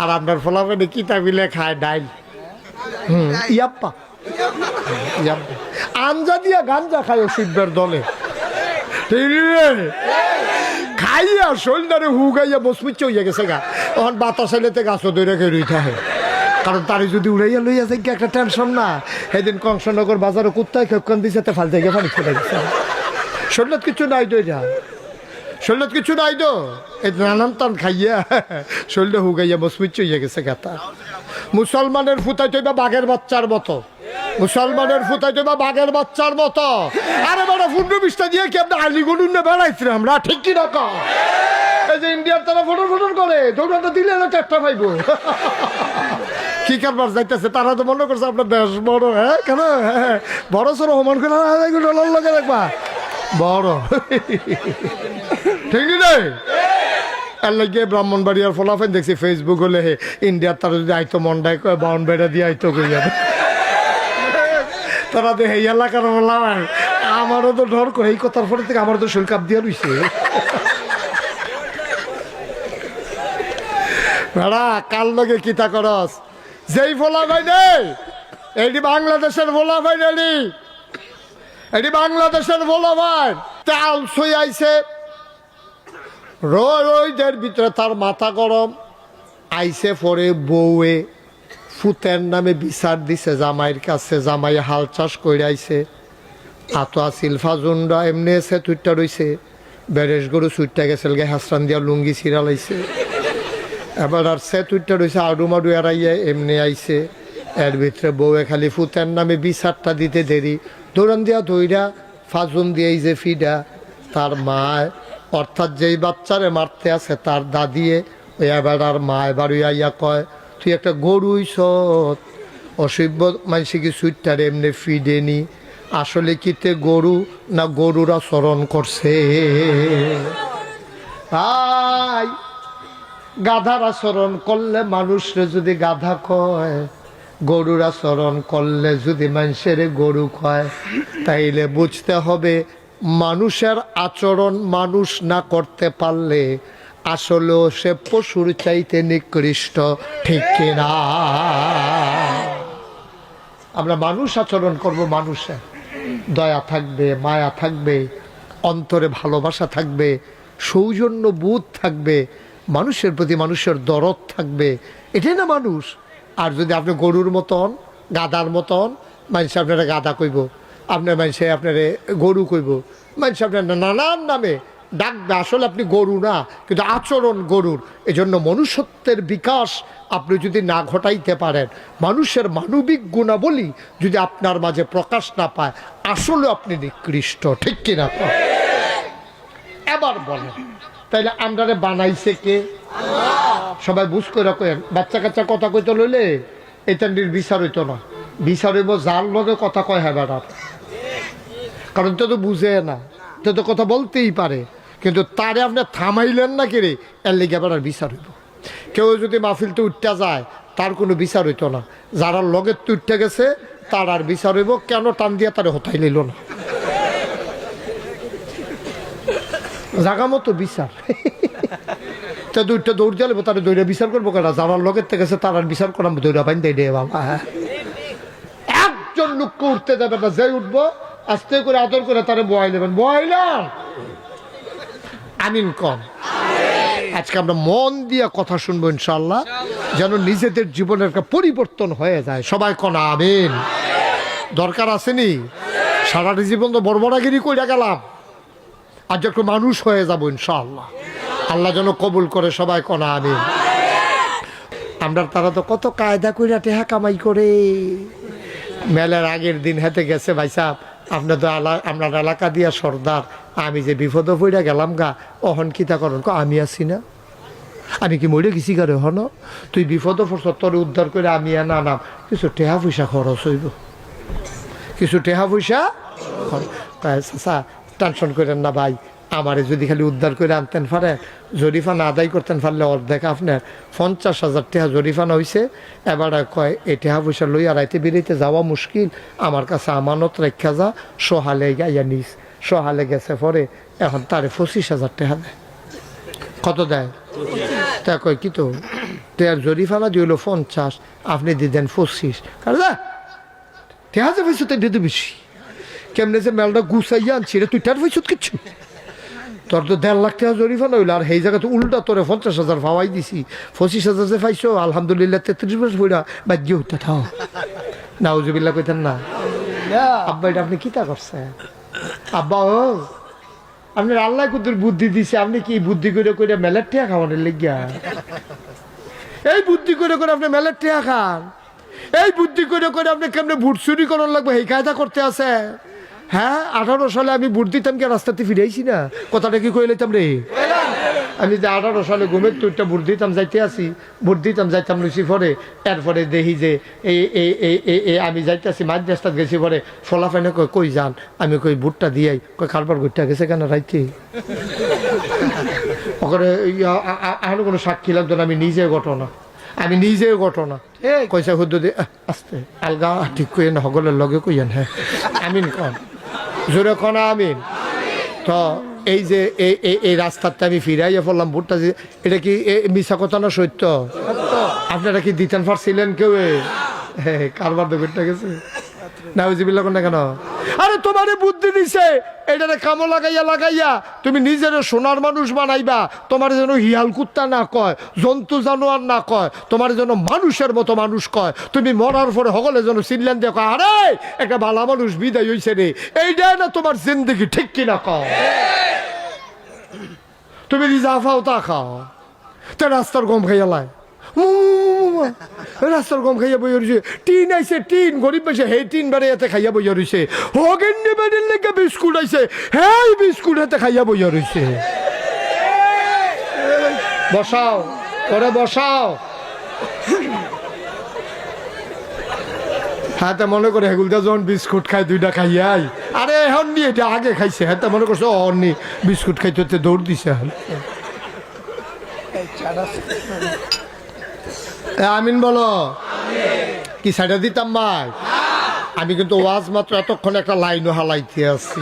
আর আপনার ফলাফলে কিতা মিলে খায় ডাইল ইয়াপ্পা ইয়াপ্পা আঞ্জা দিয়া গাঞ্জা খায় শিববের দলে খাইয়া শরীরটারে হুগাইয়া বসমিচ্ছ হইয়া গেছে গা তখন বাতাস এলেতে গাছও দৈরা খেয়ে রইতে হয় কারণ তারে যদি উড়াইয়া লইয়া যায় কি একটা টেনশন না সেদিন কংসনগর বাজারে কুত্তায় খেপকান দিছে তে ফালতে গিয়ে পানি ফেলে গেছে শরীর কিছু নাই তো এটা শরীর কিছু নাই তো এই নানান টান খাইয়া শরীরটা হুগাইয়া বসমিচ্ছ হইয়া গেছে গাতা মুসলমানের ফুটাই তৈবা বাঘের বাচ্চার মতো মুসলমানের ফুটাই তৈবা বাঘের বাচ্চার মতো আরে বড় 15-20টা দিয়ে কি আপনি আলিগুলুন না বেড়াইছি আমরা ঠিক কি না এই যে ইন্ডিয়ার তারা ফটো করে দৌড়াটা দিলে না চারটা পাইব কি কারবার যাইতেছে তারা তো মনে করছে আপনার বেশ বড় হ্যাঁ কেন বড় সড়ো হমান করে লগে দেখবা বড় ঠিক নেই এর লাগে ব্রাহ্মণবাড়িয়ার ফলাফল দেখছি ফেসবুক হলে ইন্ডিয়ার তারা যদি আইতো মন্ডায় কয় বাউন বেড়া দিয়ে আইতো কই যাবে তারা তো এই এলাকার বললাম আমারও তো ডর করে এই কথার পরে থেকে আমারও তো শরীর কাপ দিয়ে রইছে ভাড়া কাল লগে কিতা করস যেই ফোলা ভাই নেই এটি বাংলাদেশের ফোলা ভাই নেই এটি বাংলাদেশের ফোলা ভাই তাল সই আইছে রোদের ভিতরে তার মাথা গরম আইসে পরে বউয়ে ফুতের নামে বিচার দিছে জামাইয়ের কাছে জামাই হাল চাষ করে আইছে আতো সিলফা জুন্ডা এমনি এসে তুইটা রইছে বেরেশ গরু সুইটটা গেছিল গে হাসরান দিয়া লুঙ্গি ছিঁড়া লাইছে এবার আর সে তুইটা রয়েছে আডু মাডু এড়াইয়া এমনি আইছে এর ভিতরে বউয়ে খালি ফুতের নামে বিচারটা দিতে দেরি দৌড়ান দিয়া দইরা ফাজুন দিয়ে যে ফিডা তার মায় অর্থাৎ যেই বাচ্চারে মারতে আছে তার দাদিয়ে ওই এবার আর মায় বাড়ি আইয়া কয় তুই একটা গরুই সৎ অসভ্য মানুষ কি সুইটটারে এমনি ফিডেনি আসলে কিতে গরু না গরুরা চরণ করছে তাই গাধার আচরণ করলে মানুষরে যদি গাধা কয় গরুর আচরণ করলে যদি মানুষের গরু কয় তাইলে বুঝতে হবে মানুষের আচরণ মানুষ না করতে পারলে আসলেও সে পশুর চাইতে নিকৃষ্ট ঠিক কিনা আমরা মানুষ আচরণ করব মানুষের দয়া থাকবে মায়া থাকবে অন্তরে ভালোবাসা থাকবে সৌজন্য বোধ থাকবে মানুষের প্রতি মানুষের দরদ থাকবে এটাই না মানুষ আর যদি আপনি গরুর মতন গাদার মতন মানুষ আপনারা গাদা কইব আপনার মানুষে আপনারে গরু কইব মানুষ আপনার নানান নামে ডাকবে আসলে আপনি গরু না কিন্তু আচরণ গরুর এজন্য মনুষ্যত্বের বিকাশ আপনি যদি না ঘটাইতে পারেন মানুষের মানবিক গুণাবলী যদি আপনার মাঝে প্রকাশ না পায় আসলে আপনি নিকৃষ্ট ঠিক কিনা এবার বলেন তাইলে আমরারে বানাইছে কে সবাই বুঝ করে কেন বাচ্চা কাচ্চা কথা কইতে লইলে এটা বিচার হইতো না বিচার হইব যার লগে কথা কয় হ্যাঁ বেড়ার কারণ তো বুঝে না তো কথা বলতেই পারে কিন্তু তারে আপনি থামাইলেন না কেড়ে এর লেগে বেড়ার বিচার হইব কেউ যদি মাহফিলতে উঠতে যায় তার কোনো বিচার হইতো না যারা লগের তো উঠতে গেছে তার আর বিচার হইব কেন টান দিয়া তারে হতাই লইল না জাগা মতো বিচার তা দুইটা দৌড় দিলে তারা দৌড়া বিচার করবো কেন যারা লগের থেকে গেছে তার আর বিচার করাম দৌড়া পাইন দেয় রে বাবা একজন লোককে উঠতে যাবে না যে উঠবো আস্তে করে আদর করে তারা বয়াই নেবেন বয়াইলাম আমিন কম আজকে আমরা মন দিয়া কথা শুনবো ইনশাল্লাহ যেন নিজেদের জীবনের একটা পরিবর্তন হয়ে যায় সবাই কনা আমিন দরকার আসেনি সারাটা জীবন তো বড়বড়াগিরি কইরা গেলাম আজ একটু মানুষ হয়ে যাবো ইনশাআল্লাহ আল্লাহ যেন কবুল করে সবাই কনা আমিন আমরা তারা তো কত কায়দা কইরা টেহা কামাই করে মেলার আগের দিন হেঁটে গেছে ভাই সাহেব আপনার তো আপনার এলাকা দিয়া সর্দার আমি যে বিপদ পড়া গেলাম গা অহন কিতা করেন আমি আছি না আমি কি মরে গেছি গারে হন তুই বিপদ পড়ছ তোর উদ্ধার করে আমি না নাম কিছু টেহা পয়সা খরচ হইব কিছু টেহা পয়সা চাচা টেনশন করেন না ভাই আমারে যদি খালি উদ্ধার করে আনতেন পারে জরিফানা আদায় করতেন পারলে অর্ধেক আপনার 50,000 টাকা জরিফানা হয়েছে এবার কয় এই টাকা পয়সা লইয়া রাইতে বেরিয়েতে যাওয়া মুশকিল আমার কাছে আমানত রেখা যা সহালে গাইয়া নিস সহালে গেছে পরে এখন তারে 25,000 টাকা দেয় কত দেয় তা কয় কি তো টেয়ার জরিফানা দিল 50, আপনি দিতেন 25। কারণ টেহাজে পয়সা তো দিতে বেশি, কেমনে যে মেলটা গুছাইয়া আনছি রে, তুই টার পয়সা কিচ্ছু, তোর তো 1.5 লাখ টাকা জরিফানা হইলো, আর সেই জায়গায় তো উল্টা তোরে 50,000 পাওয়াই দিছি, 25,000 যে পাইছো আলহামদুলিল্লাহ 33 বছর পড়া বাধ্য হইতে থাও। নাউজুবিল্লাহ কইতেন না? আব্বা এটা আপনি কিতা করছেন? আব্বা ও আপনার আল্লাহ কুতুর বুদ্ধি দিছে, আপনি কি বুদ্ধি করে করে মেলার টিয়া খাওয়ানোর লেগিয়া? এই বুদ্ধি করে করে আপনি মেলার টিয়া খান, এই বুদ্ধি করে করে আপনি কেমনে ভোট চুরি করার লাগবে এই কায়দা করতে আছে? হ্যাঁ, 18 সালে আমি ভোট দিতাম কি রাস্তাতে ফিরাইছি না? কথাটা কি কই লইতাম রে? আমি যে 18 সালে ঘুমের তুইটা ভোট দিতাম যাইতে আসি, ভোট দিতাম যাইতাম লুচি পরে, এরপরে দেখি যে এই আমি যাইতেছি মাঝ রাস্তাত গেছি, পরে ফলাফাইনে কই যান, আমি কই ভোটটা দিয়াই, কই কারবার ঘুরতে গেছে কেন রাইতে? ওখানে আর কোনো সাক্ষী লাগতো না, আমি নিজে ঘটনা, আমি নিজে ঘটনা কইসা হুদ্দ দিয়ে আস্তে আলগা ঠিক কইয়েন, হগলের লগে কইয়েন। হ্যাঁ আমিন কন, জোরে কন আমিন। তো এই যে এই রাস্তাতে আমি ফিরাইয়া পড়লাম ভোটটা, যে এটা কি মিশা কথা না সত্য? আপনারা কি দিতেন পারছিলেন কেউ? কারবার তো ঘুরতে গেছে না, বুঝিবিল্লা কোন না কেন? আরে তোমারে বুদ্ধি দিছে, এটারে কামো লাগাইয়া লাগাইয়া তুমি নিজের সোনার মানুষ বানাইবা, তোমার যেন হিয়াল কুত্তা না কয়, জন্তু জানোয়ার না কয়, তোমার যেন মানুষের মতো মানুষ কয়। তুমি মরার পরে সকলে যেন চিনলেন দিয়ে কয় আরে একটা ভালো মানুষ বিদায় হইছে রে, এইটাই না তোমার জিন্দগি, ঠিক কিনা কয়? তুমি যা খাও তা খাও, তা রাস্তার গম খাইয়া লাই, রাস্তার গম খাইয়া বইয়া রয়েছে, টিন আইছে টিন, গরিব বেশে হে টিন বেড়ে এতে খাইয়া বইয়া রয়েছে, হগেন্নি বেড়ির লেগে বিস্কুট আইছে, হ্যাঁ বিস্কুট হাতে খাইয়া বইয়া রয়েছে। বসাও ওরে বসাও। হ্যাঁ তা মনে করে হেগুলটা যখন বিস্কুট খাই 2টা খাইয়াই, আরে এখন নি এটা আগে খাইছে, হ্যাঁ তা মনে করছে অনি বিস্কুট খাইতে হতে দৌড় দিছে। আমিন বলো। কি সাইডা দিতাম ভাই? আমি কিন্তু ওয়াজ মাত্র এতক্ষণ একটা লাইনও হালাইতে আসছি।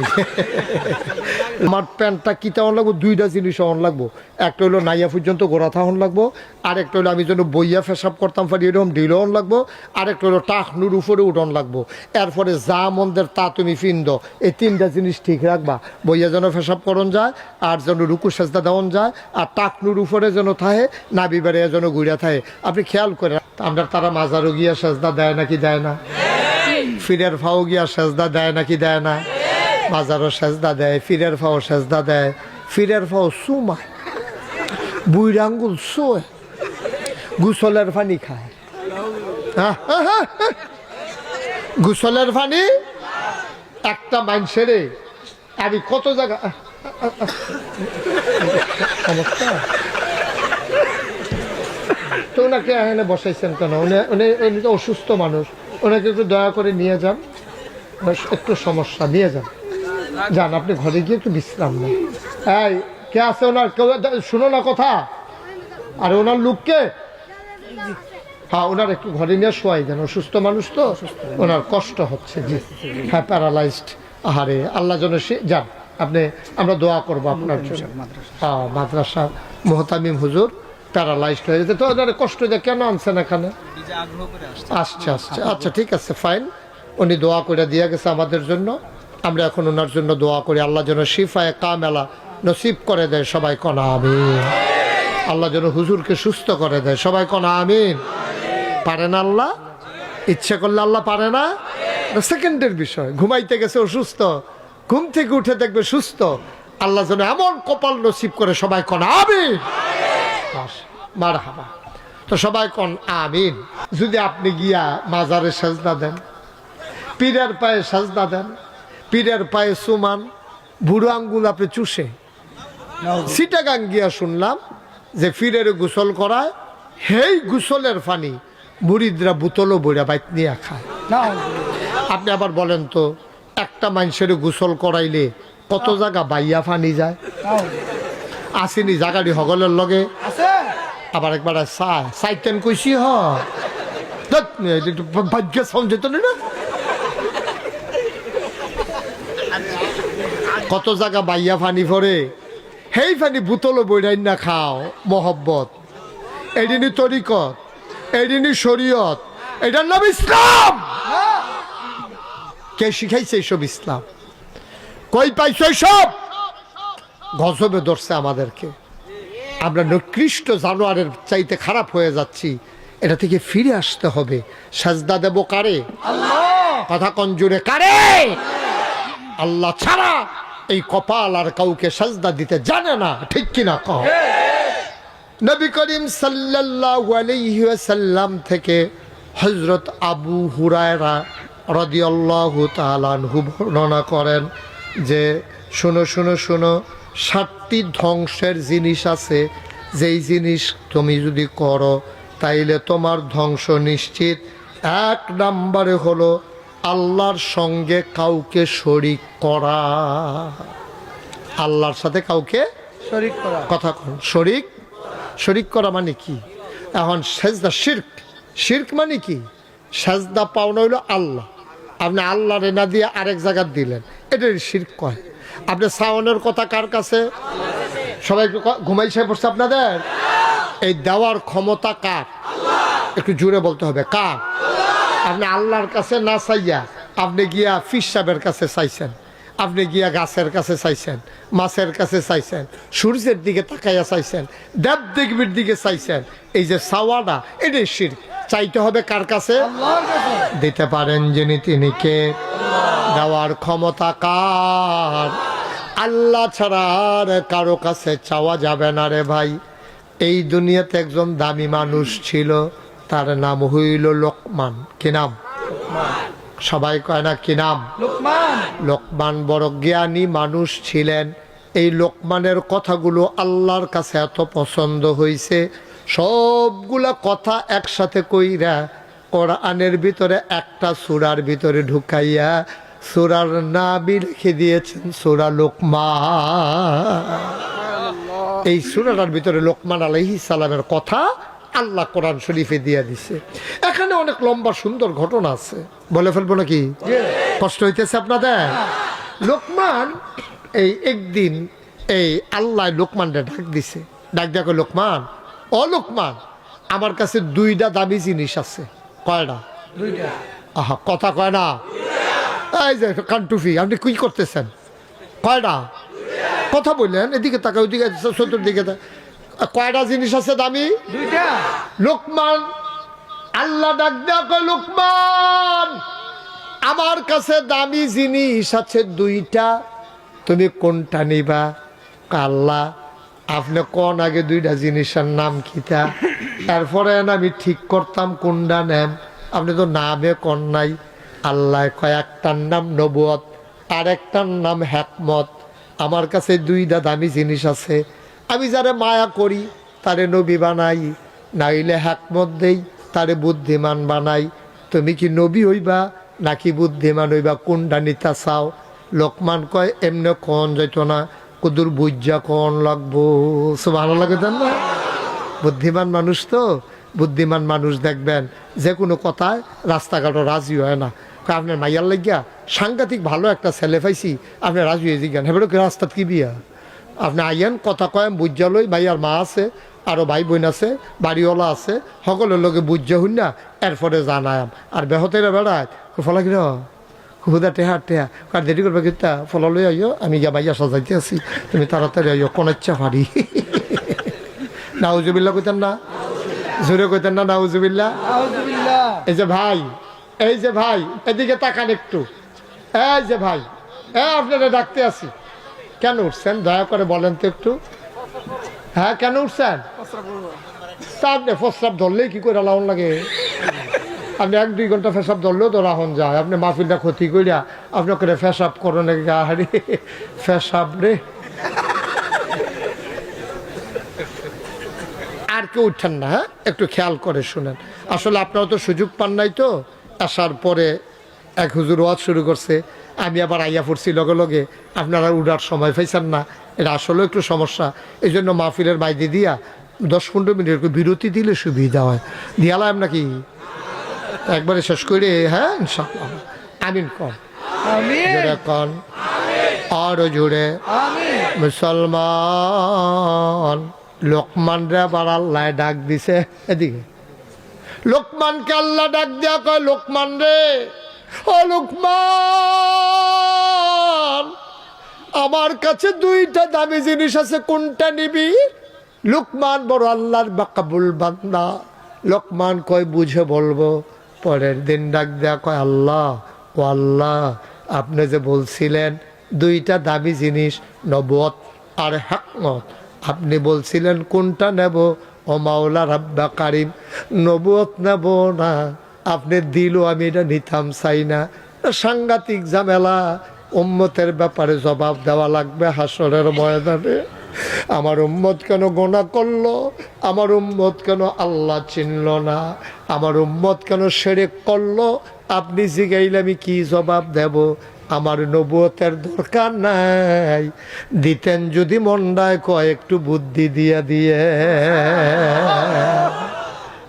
আমার প্যান্টটা কিতা হন লাগবো, 2টা জিনিস হন লাগবো, একটা হলো নাইয়া পর্যন্ত গোড়া থাহন লাগবো, আরেকটা হলো আমি যেন বইয়া ফেসাব করতাম পারি এরকম ঢিল হন লাগবো, আরেকটা হলো টাকনুর উপরে উঠন লাগবো, এরপরে যা মন্দের তা তুমি ফিন্দ, এই 3টা জিনিস ঠিক রাখবা। বইয়া যেন ফেসাব করন যায়, আর যেন রুকু সেজদা দেওয়ান যায়, আর টাকনুর উপরে যেন থাহে, নাবি বেড়ে যেন ঘুরিয়া থাহে। আপনি খেয়াল করে আমরা তারা মাজারও গিয়া সেজদা দেয় নাকি দেয় না? ফিরের ফাও গিয়া সেজদা দেয় নাকি দেয় না? মাজারও সেজদা দেয়, ফিরের ফাও সেজদা দেয়, ফিরের ফাও সুমায়, বুইর আঙ্গুল শোয়, গুসলের পানি খায়। গুসলের পানি একটা মানুষের আমি কত জায়গা তো ওনাকে এখানে বসাইছেন কেন? উনি তো অসুস্থ মানুষ, ওনাকে একটু দয়া করে নিয়ে যান, একটু সমস্যা, নিয়ে যান, যান আপনি ঘরে গিয়ে একটু বিশ্রাম নেন। এই কে আছে ওনার? কেউ শুনো না কথা? আর ওনার লোককে হ্যাঁ ওনার একটু ঘরে নিয়ে শোয়াই দেন, অসুস্থ মানুষ তো, ওনার কষ্ট হচ্ছে। জি হ্যাঁ, প্যারালাইজড। আহারে আল্লাহ যেন সে যান, আপনি আমরা দোয়া করবো আপনার জন্য। হ্যাঁ মাদ্রাসা মোহতামিম হুজুর প্যারালাইজড হয়ে যেতে, তো ওনার কষ্ট দিয়ে কেন আনছেন এখানে? আসছে আসছে, আচ্ছা ঠিক আছে ফাইন, উনি দোয়া করে দিয়ে গেছে আমাদের জন্য, আমরা এখন ওনার জন্য দোয়া করি আল্লাহ যেন শিফায়ে কামেলা নসিব করে দেয়। সবাই কনা আমিন। আল্লাহ যেন হুজুরকে সুস্থ করে দেয়। সবাই কনা আমিন। পারে না আল্লাহ? ইচ্ছে করলে আল্লাহ পারে না? সেকেন্ডের বিষয়। ঘুমাইতে গেছে অসুস্থ, ঘুম থেকে উঠে দেখবে সুস্থ। আল্লাহ যেন এমন কপাল নসিব করে। সবাই কন আমিন। মারহাবা। তো সবাই কন আমিন। যদি আপনি গিয়া মাজারে সাজদা দেন, পীরের পায়ে সাজদা দেন, পীরের পায়ে সুমান, বুড়ো আঙ্গুল আপনি চুষে, সিটাগাং গিয়া শুনলাম যে পীরের গোসল করায়, হেই গোসলের পানি মুরিদরা বোতলও বইরা বাইক নিয়ে খায়। আপনি আবার বলেন তো, একটা মানুষের গোসল করাইলে কত জায়গা বাইয়া পানি যায়? আসেনি জাগাড়ি হগলের লগে আবার একবার সাইতেন কইসি ভাগ্য সমঝেত না, কত জায়গা বাইয়া পানি ভরে, সেই পানি বোতলও বইরাই না খাও মহব্বত। এদিনই তরিকত, এদিনই শরীয়ত, এটার নাম ইসলাম। কে শিখাইছে এইসব ইসলাম? কই পাইছো এইসব? গজবে ধরছে আমাদেরকে। আমরা নিকৃষ্ট জানোয়ারের চাইতে খারাপ হয়ে যাচ্ছি। এটা থেকে ফিরে আসতে হবে। সাজদা দেব কারে? কথা কোন জুড়ে কারে? আল্লাহ ছাড়া এই কপাল আর কাউকে সাজদা দিতে জানে না, ঠিক কিনা কও? নবী করিম সাল্লাল্লাহু আলাইহি ওয়াসাল্লাম থেকে হযরত আবু হুরায়রা রাদিয়াল্লাহু তাআলা আনহু বর্ণনা করেন যে শোনো শোনো শোনো, 7টি ধ্বংসের জিনিস আছে, যেই জিনিস তুমি যদি করো তাইলে তোমার ধ্বংস নিশ্চিত। 1 নম্বরে হলো আল্লাহর সঙ্গে কাউকে শরীক করা। আল্লাহর সাথে কাউকে শরীক করা। কথা কোন শরীক করা মানে কি? এখন সেজদা শিরক। শিরক মানে কি? সেজদা পাওনা হইল আল্লাহ, আপনি আল্লাহরে না দিয়ে আরেক জায়গা দিলেন, এটাই শিরক কয়। আপনি সাওনের কথা কার কাছে? সবাই একটু ঘুমাইছে পড়ছে আপনাদের? এই দেওয়ার ক্ষমতা কার? একটু জোরে বলতে হবে, কার? আপনি আল্লাহর কাছে না চাইয়া আপনি গিয়া ফিশ সাহেবের কাছে চাইছেন, আপনি গিয়া গাছের কাছে চাইছেন, মাছের কাছে চাইছেন, সূর্যের দিকে তাকাইয়া চাইছেন, দেব দেবীর দিকে চাইছেন। এই যে চাওয়াটা, এটাই শিরক। চাইতে হবে কার কাছে? দিতে পারেন যিনি, তিনি কে? দেওয়ার ক্ষমতা কার? আল্লাহ ছাড়া আর কারো কাছে চাওয়া যাবে না রে ভাই। এই দুনিয়াতে একজন দামি মানুষ ছিল, তার নাম হইল লোকমান। কি নাম? সবাই কয় না কি নাম? লোকমান বড় জ্ঞানী মানুষ ছিলেন। এই লোকমানের কথাগুলো আল্লাহর কাছে এত পছন্দ হয়েছে, সবগুলা কথা একসাথে কইরা কোরআনের ভিতরে একটা সূরার ভিতরে ঢুকাইয়া সূরার নামই রেখে দিয়েছেন সূরা লোকমান। এই সূরাটার ভিতরে লোকমান আলাইহিস সালামের কথা আল্লাহ কোরআন শরীফে দিয়ে দিছে। এখানে অনেক লম্বা সুন্দর ঘটনা আছে, বলে ফেলবো নাকি? কষ্ট হইতেছে আপনাদের? লোকমান এই একদিন এই আল্লাহ লোকমানটা ডাক দিছে। ডাক দেখো, লোকমান, ও লোকমান, আমার কাছে 2টা দামি জিনিস আছে। কয়টা? 2টা। আহা, কথা কয় না। এই যে কান্টুফি, আপনি কি করতেছেন? কয়টা? কথা বললেন, এদিকে তাকা, ওইদিকে, চতুর্দিকে। কয়টা জিনিস আছে দামি? 2টা। লোকমান, আল্লাহ ডাক দেয়া কয়, লোকমান, আমার কাছে দামি জিনিস আছে 2টা, তুমি কোনটা নিবা? আল্লাহ, আপনি কোন আগে 2টা জিনিসের নাম কিতা, তারপরে আমি ঠিক করতাম কোনটা নেন। আপনি তো নামে কোন নাই। আল্লাহ কয়, একটার নাম নবুয়ত, আর একটার নাম হিকমত। আমার কাছে 2টা দামি জিনিস আছে। আমি যারে মায়া করি তারে নবী বানাই, নাইলে হিকমত দেই, তারে বুদ্ধিমান বানাই। তুমি কি নবী হইবা নাকি বুদ্ধিমান হইবা, কোনটা নিতে চাও? লোকমান কয়, এমনি কোন যাইত না, কুদুর বুঝা কোন লাগবো। ভালো লাগে না? বুদ্ধিমান মানুষ তো, বুদ্ধিমান মানুষ দেখবেন যে কোনো কথায় রাস্তাঘাটও রাজি হয় না। আপনার মাইয়ার লাগিয়া সাংঘাতিক ভালো একটা ছেলে পাইছি, আপনি রাজি হয়ে জিজ্ঞান, হেবের রাস্তাত কি বিয়া? আপনি আইয়েন, কথা কয়েন, বুঝা লই, ভাইয়ার মা আছে, আরও ভাই বোন আছে, বাড়িওয়ালা আছে, সকলের লোকে বুঝা হইন না, এরপরে জানায়াম। আর বেহতের বেড়ায় ফলা কিনা হুদা টেহা টেহা কার দেরি করবে কিতা, ফলা লই আইও, আমি গিয়া ভাইয়া সাজাইতে আছি, তুমি তাড়াতাড়ি আইও, কোন ইচ্ছা পারি। নাউজুবিল্লাহ কইতেন না? জোরে কইতেন না নাউজুবিল্লাহ? এই যে ভাই, এই যে ভাই, এদিকে তাকান একটু। এই যে ভাই, আপনারা ডাকতে আসি। কেন উঠছেন দয়া করে বলেন তো একটু? হ্যাঁ, কেন উঠছেন? আপনি প্রস্রাব ধরলেই কি করে লাউন লাগে? আপনি 1-2 ঘন্টা পেশাব ধরলেও তো রাহন যায়। আপনি মাহফিলটা ক্ষতি করিয়া আপনি করে পেশাব করো নাকি? আরে পেশাব রে। আর কেউ উঠছেন না? হ্যাঁ, একটু খেয়াল করে শুনেন। আসলে আপনারা তো সুযোগ পান নাই, তো আসার পরে এক হুজুর ওয়াজ শুরু করছে, আমি আবার আইয়া পড়ছি লগে লগে, আপনারা উঠার সময় পাইছেন না। এটা আসলে একটু সমস্যা। এই জন্য মাহফিলের বাইরে দিয়া 10-15 মিনিট একটু বিরতি দিলে সুবিধা হয়। দিয়ালাম নাকি একবারে শেষ করে? হ্যাঁ, ইনশাআল্লাহ। আমিন কন, জোরে কন, আরো জোরে। মুসলমান লোকমান রে আবার আল্লাহ ডাক দিছে, এদিকে লোকমানকে আল্লাহ ডাক দিয়া কয়, লোকমান রে, ও লোকমান, আমার কাছে দুইটা দামি জিনিস আছে, কোনটা নিবি? লোকমান বড় আল্লাহর বাকাবুল বান্দা। লোকমান কয়, বুঝে বলবো। পরের দিন ডাক দেয়া কয়, আল্লাহ, ও আল্লাহ, আপনি যে বলছিলেন দুইটা দামি জিনিস, নবুয়ত আর হিকমত, আপনি বলছিলেন কোনটা নেব? ও মাওলা রাব্বা কারিম, নবুয়ত নেব না, আপনি দিলও আমি এটা নিতাম চাই না। সাংঘাতিক ঝামেলা, উম্মতের ব্যাপারে জবাব দেওয়া লাগবে হাসরের ময়দানে। আমার উম্মত কেন গোনা করলো? আমার উম্মত কেন আল্লাহ চিনল না? আমার উম্মত কেন শিরক করলো? আপনি জিগাইলে আমি কি জবাব দেব? আমার নবুয়তের দরকার নাই, দিতেন যদি মন্ডায় কয় একটু বুদ্ধি দিয়ে দিয়ে।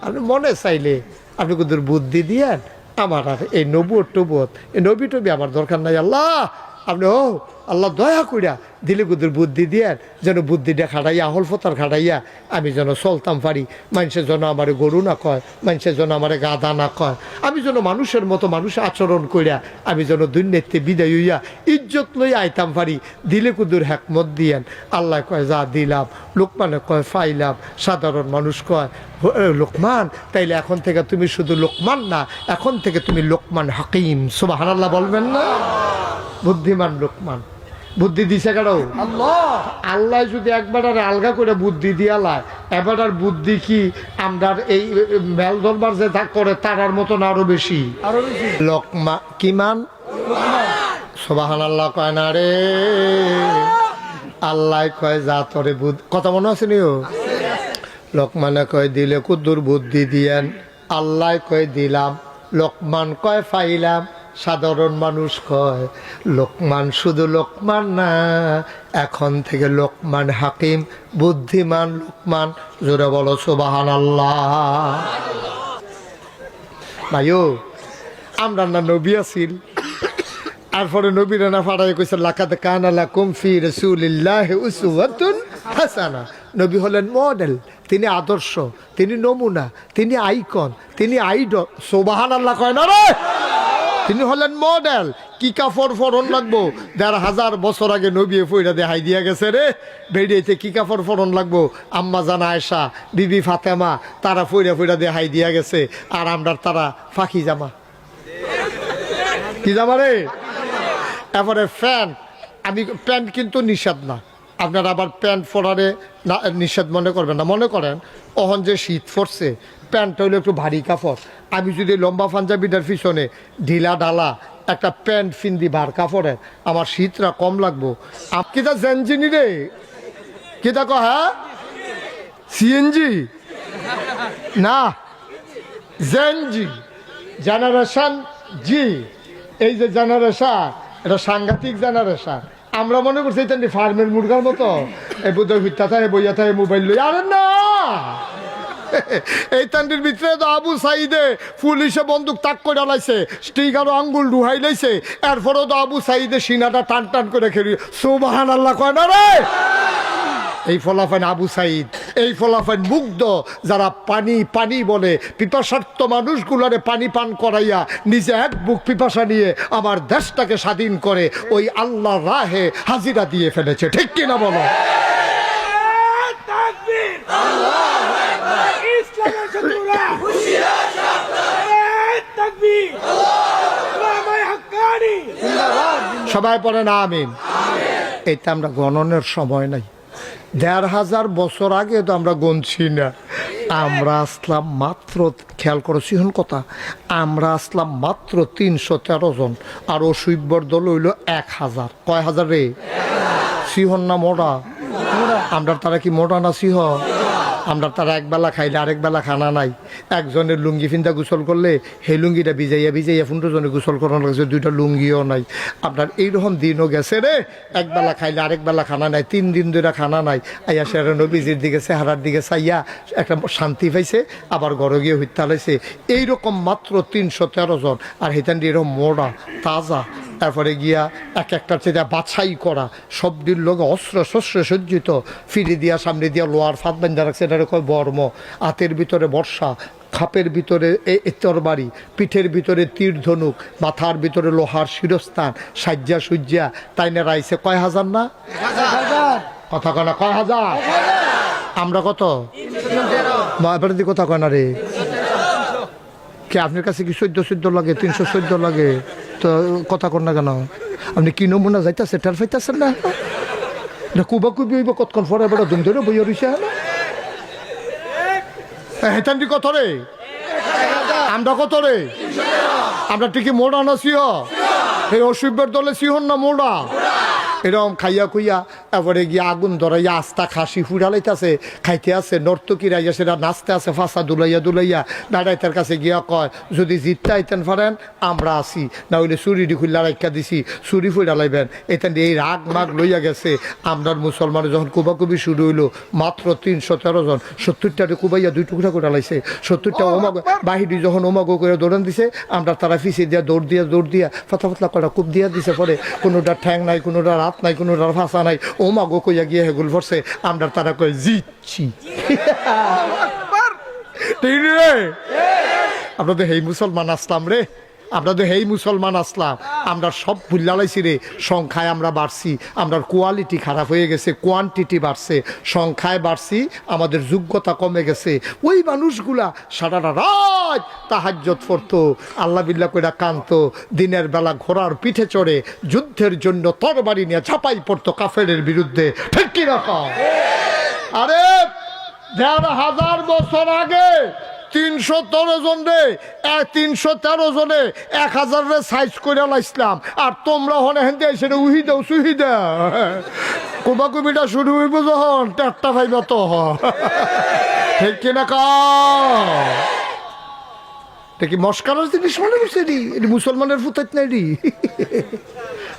আপনি মনে চাইলে আপনি কিন্তু বুদ্ধি দিয়েন, আমার আর এই নবুয়ত টবুয়ত, এই নবী টবি আমার দরকার নাই। আল্লাহ আপনি আল্লাহ দয়া করিয়া দিলে গুদুর বুদ্ধি দিয়ে, যেন বুদ্ধিটা খাটাইয়া, আহল ফতার খাটাইয়া আমি যেন চলতাম পারি। মানুষের জন্য আমার গরু না কয়, মানুষের জন্য আমার গাধা না কয়, আমি যেন মানুষের মতো মানুষ আচরণ করিয়া আমি যেন দুর্নীতি বিদায় হইয়া ইজ্জত লইয়া আইতাম পারি। দিলে কুদুর হেকমত দিয়েন। আল্লাহ কয়, যা দিলাম। লোকমানে কয়, ফাইলাম। সাধারণ মানুষ কয়, লোকমান, তাইলে এখন থেকে তুমি শুধু লোকমান না, এখন থেকে তুমি লোকমান হাকিম। সুবহানাল্লাহ বলবেন না? বুদ্ধিমান লোকমান। বুদ্ধি দিছে কারো আল্লাহ। আল্লাহ যদি একবার আর আলগা করে বুদ্ধি দিয়ালায়, এবার আর বুদ্ধি কি আমরা এই মেল দরবার যে করে তার মতন আরো বেশি। লোকমা কিমান সুবহানাল্লাহ কয় না রে। আল্লাহ কয়, যা তোরে বুদ্ধি, কথা মনে আছে নিও? লোকমানে কয়, দিলে কুদ্দুর বুদ্ধি দিয়েন। আল্লাহ কয়, দিলাম। লোকমান কয়, ফাইলাম। সাধারণ মানুষ কয়, লোকমান শুধু লোকমান না, এখন থেকে লোকমান হাকিম, বুদ্ধিমান লোকমান। জোরে বলো সুবহানাল্লাহ। ভাইও, আমরা না নবী আছিল, তারপরে নবীরা না ফাটাই কইছে, লাকাদ কানা লাকুম ফি রাসূলিল্লাহি উসওয়াতুন হাসানা। নবী হলেন মডেল, তিনি আদর্শ, তিনি নমুনা, তিনি আইকন, তিনি আইডল। সুবহানাল্লাহ কয় না রে? তিনি হলেন মডেল। কি কাপড় ফরন লাগবো? ১৫০০ বছর আগে নবী ফইরা দেখাই দিয়া গেছে রে। বেরিয়েতে কি কাপড় ফরন লাগবো? আম্মা জান আয়েশা, বিবি ফাতেমা, তারা ফইরা দেখাই দিয়া গেছে। আর আমরা তারা ফাঁকি জামা, কি জামা রে? এবারে প্যান্ট, আমি প্যান্ট কিন্তু নিষেধ না, আপনারা আবার প্যান্ট পরারে না নিষেধ মনে করবেন না। মনে করেন অহন যে শীত পড়ছে, প্যান্টটা হলো একটু ভারী কাপড়, আমি যদি লম্বা পাঞ্জাবিটার পিছনে ঢিলা ঢালা একটা প্যান্ট ফিন্দি ভার কাপড়ের, আমার শীতটা কম লাগবো। কিতা জেনজিনি রে? কিতা কহ? হ্যাঁ, সিএনজি না, জেনজি, জেনারেশন জি। এই যে জেনারেশন, এটা সাংঘাতিক জেনারেশন। আমরা মনে করছি এটা ফার্মের মুরগার মতো, এই বোধহয় হইতা থাকে, বইয়া থাকে, মোবাইল লই। আরে না, এই তান্ডির ভিতরে তো আবু সাইদে পুলিশে বন্দুক তাক করে লাইছে, স্টিকারও আঙ্গুল ডুহাই লাইছে, এরপরেও তো আবু সাইদে সিনাটা টান টান করে খেলি। সুবহানাল্লাহ কয় না রে? এই ফলাফান আবু সাইদ, এই ফলাফান মুগ্ধ, যারা পানি পানি বলে, পিপাসার্থ মানুষগুলোরে পানি পান করাইয়া নিজে এক বুক পিপাসা নিয়ে আমার দেশটাকে স্বাধীন করে ওই আল্লাহর রাহে হাজিরা দিয়ে ফেলেছে। ঠিক কিনা বলো? সবাই পড়ে না আমিন। এটা আমরা গণনের সময় নাই। ১৫০০ বছর আগে তো আমরা গণছি না। আমরা আসলাম মাত্র, খেয়াল করো সিহন কথা, আমরা আসলাম মাত্র ৩১৩ জন, আর অসুইব্বর দল হইল ১০০০। কয় হাজার রে? সিহন না মোড়া? আমরা তারা কি মোড়া না সিহ? আমরা তারা একবেলা খাইলে আরেক বেলা খানা নাই। একজনের লুঙ্গি ফিন্দা গোসল করলে সেই লুঙ্গিটা ভিজাইয়া ১৫ জনে গোসল করানো লাগছে, 2টা লুঙ্গিও নাই। আপনার এইরকম দিনও গেছে রে, একবেলা খাইলে আরেক বেলা খানা নাই, 3 দিন ধরে খানা নাই। আইয়া সেরা নবীজির দিকে চেহারার দিকে চাইয়া একটা শান্তি পাইছে, আবার ঘরে গিয়ে হত্যা লাইছে। এইরকম মাত্র ৩১৩ জন, আর হেতান এরকম মোড়া তাজা তারপরে গিয়া এক একটা চেয়ে বাছাই করা সবটির লোক অস্ত্র শস্ত্র সজ্জিত, ফিরি দিয়া সামনে দিয়া লোহার ফাঁদ বান্ধা রাখছে, এটা কয় বর্ম, হাতের ভিতরে বর্ষা, খাপের ভিতরে তরবারি, পিঠের ভিতরে তীর ধনুক, মাথার ভিতরে লোহার শিরস্থান, সাজ্জা সুজ্জা, তাই না রাইছে কয় হাজার না কথা কয় না কয় হাজার, আমরা কত এবার দি কথা কয় না রে, কি আপনার কাছে কি 14 লাগে 314 লাগে, তো কথা কর না কেন, আপনি কি নমুনা যাইতেছে টের পাইতেছেন না, এটা কুবা কুবি হইব কতক্ষণ পরে এবার দুম ধরে বইয়া রইছে হেতান দি কত রে, আমরা কত রে, আমরা ঠিকই মোড়া না সিহ, এই অসুবের দলে সিহন না মোড়া, এরকম খাইয়া খুইয়া এবারে গিয়ে আগুন ধরাইয়া আস্তা খাসি ফুড়ালাইতেছে, খাইতে আছে নর্তকীরা ইয়া সেটা নাচতে আছে ফাঁসা দুলাইয়া দুলাইয়া, দাঁড়াইতার কাছে গিয়া কয় যদি জিততে আইতেন পারেন আমরা আসি, না হইলে চুরিটি খুললা রাখা দিছি চুরি ফুড়ালাইবেন, এতেন এই রাগ মাগ লইয়া গেছে। আমরার মুসলমানের যখন কুবাকুবি শুরু হইলো মাত্র 313 জন, 70টারে কুবাইয়া 2 টুকরা করে লাইছে, 70টা ওমাগ বাহিরি যখন ওমাগো করে দৌড়ান দিছে, আমরা তারা ফিসে দিয়া দৌড় দিয়া ফাতা ফাতলা করা কূপ দিয়া দিছে, পরে কোনোটা ঠ্যাং নাই, কোনোটা রাত নাই, কোনোটার ফাঁসা নাই, ওমাগো কইয়া গিয়ে হেগুল ভরছে, আমরা তারা কই জিতছি। আমরা তো হেই মুসলমান আসলাম রে, আমরা তো হেই মুসলমান আসলাম, আমরা সব ভুল্লালাইছি রে, সংখ্যায় আমরা বাড়ছি, আমরা কোয়ালিটি খারাপ হয়ে গেছে, কোয়ান্টিটি বাড়ছে, সংখ্যায় বাড়ছি, আমাদের যোগ্যতা কমে গেছে। ওই মানুষগুলা সারাটা রাত তাহাজ্জুদ পড়তো, আল্লাহ বিল্লাহ কইরা কানতো, দিনের বেলা ঘোড়ার পিঠে চড়ে যুদ্ধের জন্য তরবারি নিয়ে ঝাঁপাই পড়তো কাফেরের বিরুদ্ধে, ঠিক কি রকম? আরে 1,500 বছর আগে 313 জন রে, 313 জনে 1000 রে সাইজ করে লাইছিলাম, আর তোমরা হনে হেন দিয়ে সেটা উহি দাও সুহি দাও, কুবাকুবিটা শুরু হইব যখন টেটটা ভাইবা তো ঠিক কিনা কি মস্কারের জিনিস মনে করছে রি, এটি মুসলমানের ফুতাইত নাই রি,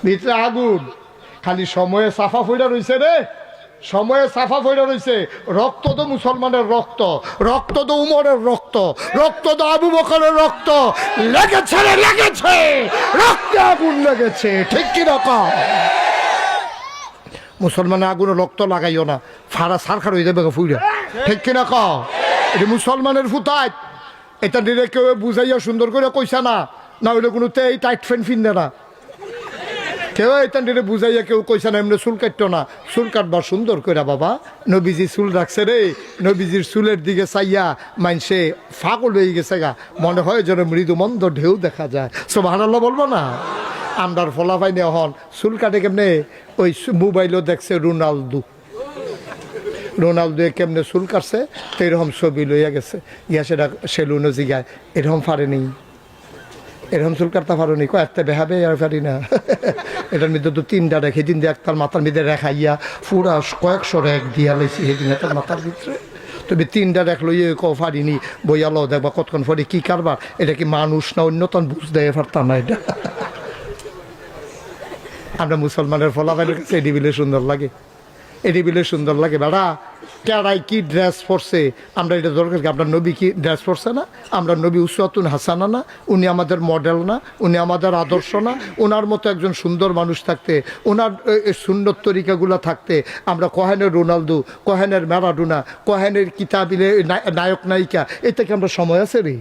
ভিতরে আগুন, খালি সময়ে সাফা ফইরা রইছে রে, সময়ে সাফা ফইরা রইছে, রক্ত তো মুসলমানের রক্ত, রক্ত তো উমরের রক্ত, রক্ত তো আবু বকরের রক্ত, লেগেছে রে লেগেছে, রক্তে আগুন লেগেছে, ঠিক কি রকম? মুসলমানের আগুনে রক্ত লাগাইও না, ফাড়া সারখার হয়ে যাবে ফুইরা, ঠিক কিনা ক? এটি মুসলমানের ফুতায়, এটা নিরে কেউ বুঝাইয়া সুন্দর করে কইসা না, না হইলে কোনো এই টাইট ফ্যান ফিনবে না, কেউ এটা নিরে বুঝাইয়া কেউ কইসা না, এমনি চুল কাটতো না, চুল কাটবা সুন্দর করে বাবা, নবীজি চুল রাখছে রে, নবীজির চুলের দিকে চাইয়া মানসে ফাগল হয়ে গেছে গা, মনে হয় যেন মৃদু মন্দ ঢেউ দেখা যায়, সুবহানাল্লাহ বলবো না? আমরার ফলাফাই নিয়ে হন চুল কাটে কেমনে, ওই মোবাইলও দেখছে রোনালদো কেমনে চুল কাটছে, তো এরকম ছবি লইয়া গেছে, ইয়া সেটা সেলুনও জিগায় এরকম পারেনি, এরকম চুল কাটতে পারো নি, কয়েকটা বেহাবে আর পারি না, এটার মধ্যে তো 3টা রেখে দিন দিয়ে একটার মাথার মধ্যে রেখাইয়া পুরা কয়েকশো রেখ দিয়া লাইছি সেদিন একটার মাথার ভিতরে, তবে 3টা রেখ লইয়ে পারিনি, বইয়ালো দেখবা কতক্ষণ পরে কি কারবার, এটা কি মানুষ না অন্যতন বুঝ দেয় পারতাম না এটা। আমরা মুসলমানের ফলাফলের কাছে এটি বিলে সুন্দর লাগে, এটি বিলে সুন্দর লাগে, বেড়া কেরাই কি ড্রেস পরছে, আমরা এটা দরকার কি, আপনার নবী কি ড্রেস পরছে না, আমরা নবী উসওয়াতুন হাসানা না, উনি আমাদের মডেল না, উনি আমাদের আদর্শ না, ওনার মতো একজন সুন্দর মানুষ থাকতে, ওনার সুন্দর তরিকাগুলো থাকতে, আমরা কোহেনের রোনালদো, কোহেনের ম্যারাডোনা, কোহেনের কিতাবিলে নায়ক নায়িকা, এ থেকে আমরা সময় আছে রে।